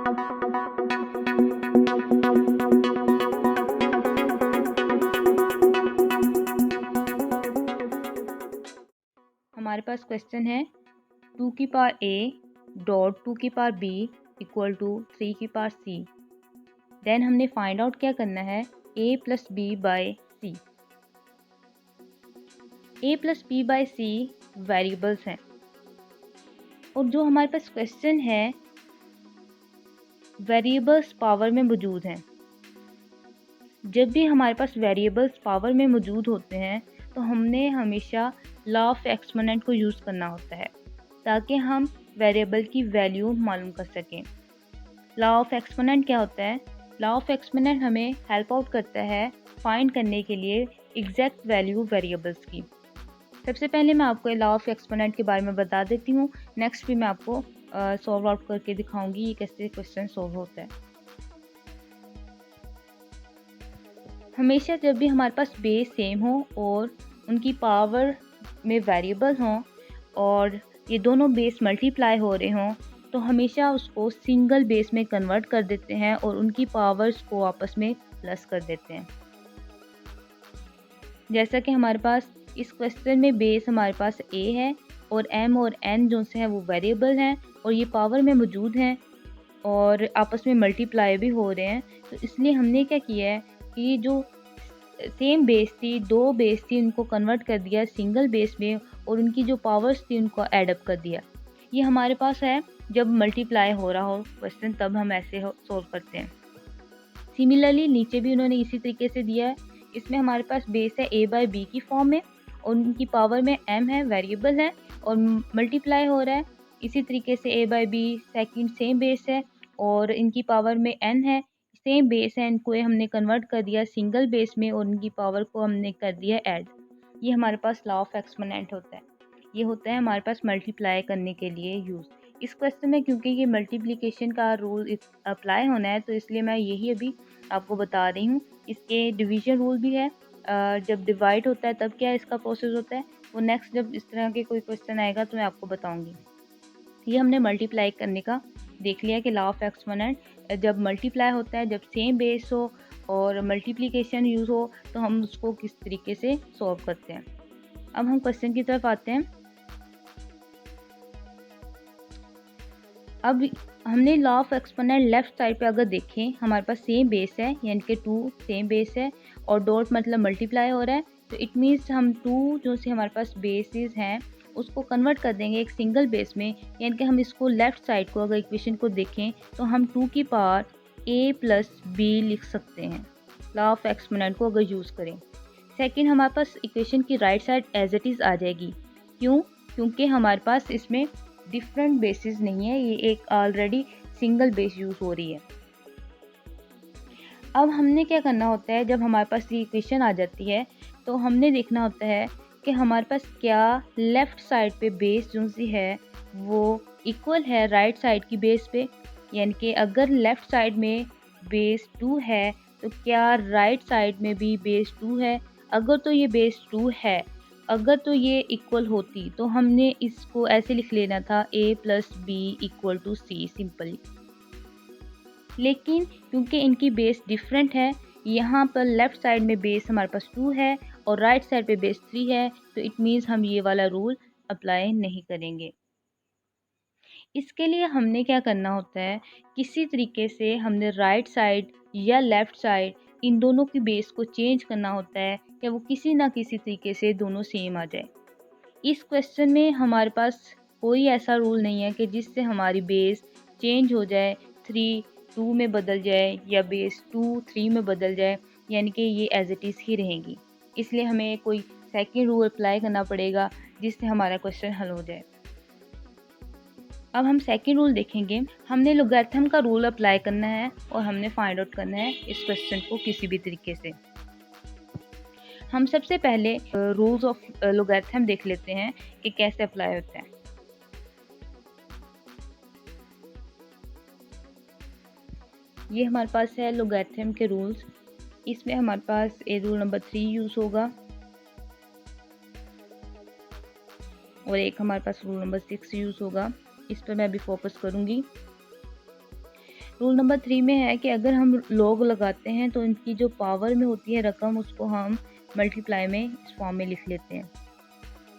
हमारे पास क्वेश्चन है 2 की पावर a डॉट 2 की पावर b इक्वल टू 3 की पावर c। देन हमने फाइंड आउट क्या करना है a plus b by c। a plus b by c variables हैं और जो हमारे पास क्वेश्चन है वेरिएबल्स पावर में मौजूद हैं। जब भी हमारे पास वेरिएबल्स पावर में मौजूद होते हैं तो हमने हमेशा लॉ ऑफ एक्सपोनेंट को यूज़ करना होता है ताकि हम वेरिएबल की वैल्यू मालूम कर सकें। लॉ ऑफ एक्सपोनेंट क्या होता है? लॉ ऑफ एक्सपोनेंट हमें हेल्प आउट करता है फाइंड करने के लिए एग्जैक्ट वैल्यू वेरिएबल्स की। सबसे पहले मैं आपको लॉ ऑफ एक्सपोनेंट के बारे में बता देती हूँ। नेक्स्ट भी मैं आपको सॉल्व आउट करके दिखाऊंगी ये कैसे क्वेश्चन सॉल्व होता है। हमेशा जब भी हमारे पास बेस सेम हो और उनकी पावर में वेरिएबल हों और ये दोनों बेस मल्टीप्लाई हो रहे हों तो हमेशा उसको सिंगल बेस में कन्वर्ट कर देते हैं और उनकी पावर्स को आपस में प्लस कर देते हैं। जैसा कि हमारे पास इस क्वेश्चन में बेस हमारे पास a है और m और n जो से हैं वो वेरिएबल हैं और ये पावर में मौजूद हैं और आपस में मल्टीप्लाई भी हो रहे हैं। तो इसलिए हमने क्या किया है कि जो सेम बेस थी, दो बेस थी, उनको कन्वर्ट कर दिया सिंगल बेस में और उनकी जो पावर्स थी उनको एडअप कर दिया। ये हमारे पास है जब मल्टीप्लाई हो रहा हो क्वेश्चन तब हम ऐसे सोल्व करते हैं। सिमिलरली नीचे भी उन्होंने इसी तरीके से दिया है। इसमें हमारे पास बेस है a बाई बी की फॉर्म में और उनकी पावर में m है, वेरिएबल है और मल्टीप्लाई हो रहा है। इसी तरीके से a by B second same base है और इनकी पावर में n है, सेम बेस है, इनको हमने कन्वर्ट कर दिया सिंगल बेस में और इनकी पावर को हमने कर दिया ऐड। ये हमारे पास लॉ ऑफ एक्सपोनेंट होता है। ये होता है हमारे पास मल्टीप्लाई करने के लिए यूज़। इस क्वेश्चन में क्योंकि ये मल्टीप्लिकेशन का रूल अप्लाई होना है तो इसलिए मैं यही अभी आपको बता रही हूँ। इसके डिवीजन रूल भी है। जब डिवाइड होता है तब क्या इसका प्रोसेस होता है वो नेक्स्ट जब इस तरह के कोई क्वेश्चन आएगा तो मैं आपको बताऊँगी। ये हमने मल्टीप्लाई करने का देख लिया कि लॉ ऑफ एक्सपोनेंट जब मल्टीप्लाई होता है, जब सेम बेस हो और मल्टीप्लिकेशन यूज़ हो तो हम उसको किस तरीके से सॉल्व करते हैं। अब हम क्वेश्चन की तरफ आते हैं। अब हमने law of exponent left side पे अगर देखें हमारे पास सेम बेस है यानी कि 2 सेम बेस है और डॉट मतलब मल्टीप्लाई हो रहा है तो इट मीन्स हम 2 जो से हमारे पास बेसिस हैं उसको कन्वर्ट कर देंगे एक सिंगल बेस में। यानी कि हम इसको लेफ़्ट साइड को अगर इक्वेशन को देखें तो हम 2 की पावर a प्लस b लिख सकते हैं लॉ ऑफ एक्सपोनेंट को अगर यूज़ करें। सेकंड हमारे पास इक्वेशन की right side as it is आ जाएगी। क्यों? क्योंकि हमारे पास इसमें डिफरेंट बेसिस नहीं है, ये एक ऑलरेडी सिंगल बेस यूज़ हो रही है। अब हमने क्या करना होता है जब हमारे पास ये इक्वेशन आ जाती है तो हमने देखना होता है कि हमारे पास क्या लेफ़्ट साइड पे बेस जो सी है वो इक्वल है राइट साइड की बेस पे। यानी कि अगर लेफ़्ट साइड में बेस 2 है तो क्या राइट साइड में भी बेस 2 है। अगर तो ये बेस 2 है, अगर तो ये इक्वल होती तो हमने इसको ऐसे लिख लेना था a plus B equal to C simply. लेकिन क्योंकि इनकी बेस डिफरेंट है, यहाँ पर लेफ़्ट साइड में बेस हमारे पास 2 है और राइट साइड पे बेस 3 है तो इट मीन्स हम ये वाला रूल अप्लाई नहीं करेंगे। इसके लिए हमने क्या करना होता है, किसी तरीके से हमने राइट साइड या लेफ़्ट साइड इन दोनों की बेस को चेंज करना होता है कि वो किसी ना किसी तरीके से दोनों सेम आ जाए। इस क्वेश्चन में हमारे पास कोई ऐसा रूल नहीं है कि जिससे हमारी बेस चेंज हो जाए, 3 2 में बदल जाए या बेस 2 3 में बदल जाए, यानी कि ये एज इट इज़ ही रहेंगी। इसलिए हमें कोई सेकंड रूल अप्लाई करना पड़ेगा जिससे हमारा क्वेश्चन हल हो जाए। अब हम सेकंड रूल देखेंगे। हमने लोगैरिथम का रूल अप्लाई करना है और हमने फाइंड आउट करना है इस क्वेश्चन को किसी भी तरीके से। हम सबसे पहले रूल्स ऑफ लोगैरिथम देख लेते हैं कि कैसे अप्लाई होता है। ये हमारे पास है लोगैरिथम के रूल्स। इसमें हमारे पास रूल नंबर 3 यूज़ होगा और एक हमारे पास रूल नंबर 6 यूज़ होगा। इस पर मैं अभी फोकस करूँगी। रूल नंबर 3 में है कि अगर हम लॉग लगाते हैं तो इनकी जो पावर में होती है रकम, उसको हम मल्टीप्लाई में इस फॉर्म में लिख लेते हैं।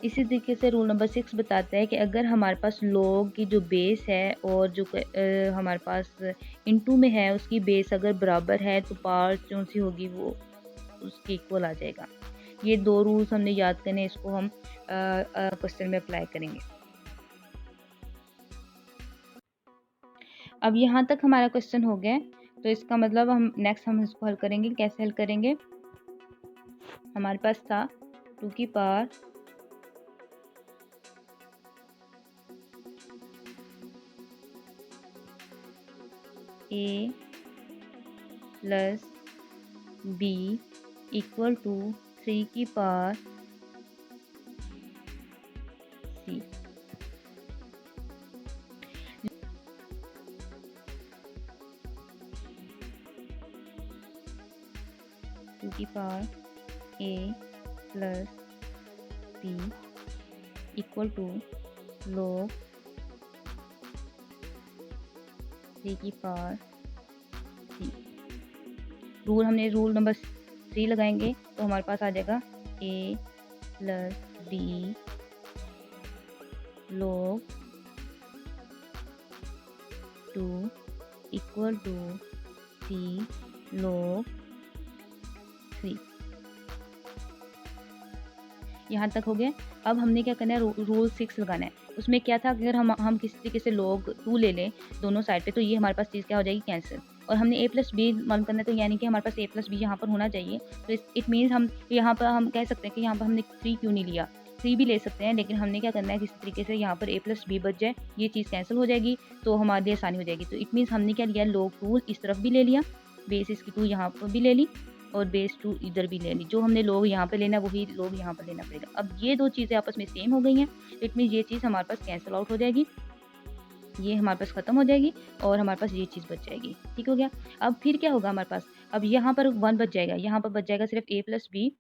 इसी तरीके से रूल नंबर 6 बताता है कि अगर हमारे पास लॉग की जो बेस है और जो हमारे पास इनटू में है उसकी बेस अगर बराबर है तो पावर जो सी होगी वो उसके इक्वल आ जाएगा। ये 2 रूल्स हमने याद करने, इसको हम क्वेश्चन में अप्लाई करेंगे। अब यहाँ तक हमारा क्वेश्चन हो गया है, तो इसका मतलब हम इसको हल करेंगे। कैसे हल करेंगे? हमारे पास था 2 की power a plus b equal to 3 की पावर c। 2 की power a plus b equal to log 3 की पावर c। रूल नंबर 3 लगाएंगे तो हमारे पास आ जाएगा a plus b log 2 equal to c log 3। यहाँ तक हो गया। अब हमने क्या करना है, रूल 6 लगाना है। उसमें क्या था, अगर हम किसी तरीके से log 2 ले लें दोनों साइड पे, तो ये हमारे पास चीज़ क्या हो जाएगी, कैंसिल। और हमने a प्लस बी मालूम करना है, तो यानी कि हमारे पास a प्लस बी यहाँ पर होना चाहिए। तो इट मीन्स हम यहाँ पर हम कह सकते हैं कि यहाँ पर हमने 3 क्यों नहीं लिया, 3 भी ले सकते हैं, लेकिन हमने क्या करना है, किसी तरीके से यहाँ पर a प्लस बी बच जाए, ये चीज़ कैंसिल हो जाएगी, तो हमारे लिए आसानी हो जाएगी। तो इट मीन्स हमने क्या लिया, log 2 इस तरफ भी ले लिया, बेस इसकी 2 यहाँ पर भी ले ली और बेस 2 इधर भी ले ली। जो हमने लोग यहाँ पे लेना वही लोग यहाँ पर लेना पड़ेगा। अब ये 2 चीज़ें आपस में सेम हो गई हैं, इट मीन्स ये चीज़ हमारे पास कैंसिल आउट हो जाएगी, ये हमारे पास ख़त्म हो जाएगी और हमारे पास ये चीज़ बच जाएगी। ठीक हो गया। अब फिर क्या होगा हमारे पास, अब यहाँ पर 1 बच जाएगा, यहाँ पर बच जाएगा सिर्फ a प्लस बी,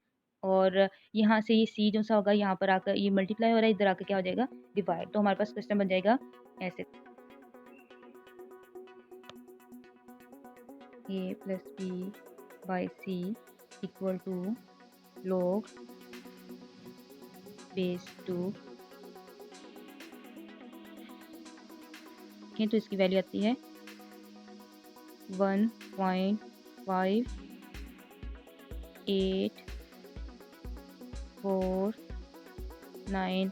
और यहाँ से ये c जो सा होगा यहाँ पर आकर ये मल्टीप्लाई हो रहा है, इधर आकर क्या हो जाएगा, डिवाइड। तो हमारे पास क्वेश्चन बन जाएगा ऐसे, a plus B by C equal to log base 2। तो इसकी वैल्यू आती है 1.5849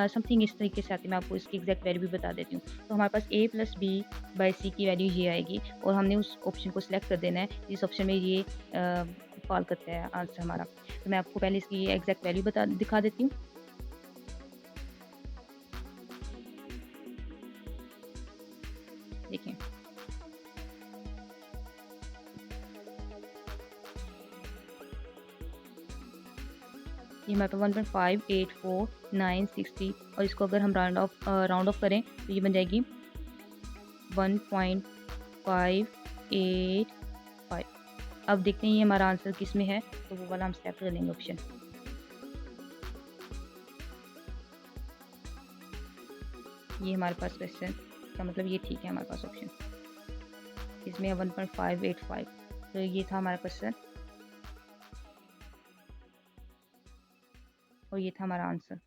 समथिंग इस तरीके से आती है। मैं आपको इसकी एग्जैक्ट वैल्यू भी बता देती हूँ। तो हमारे पास a प्लस बी बाई सी की वैल्यू ये आएगी और हमने उस ऑप्शन को सिलेक्ट कर देना है जिस ऑप्शन में ये फॉल करता है आंसर हमारा। तो मैं आपको पहले इसकी एग्जैक्ट वैल्यू दिखा देती हूँ। देखिए, ये हमारे पास 1.584960 और इसको अगर हम राउंड ऑफ करें तो ये बन जाएगी 1.585। अब देखते हैं ये हमारा आंसर किस में है, तो वो वाला हम सेलेक्ट कर लेंगे ऑप्शन। ये हमारे पास क्वेश्चन का मतलब ये ठीक है, हमारे पास ऑप्शन इसमें 1.585। तो ये था हमारा क्वेश्चन और ये था हमारा आंसर।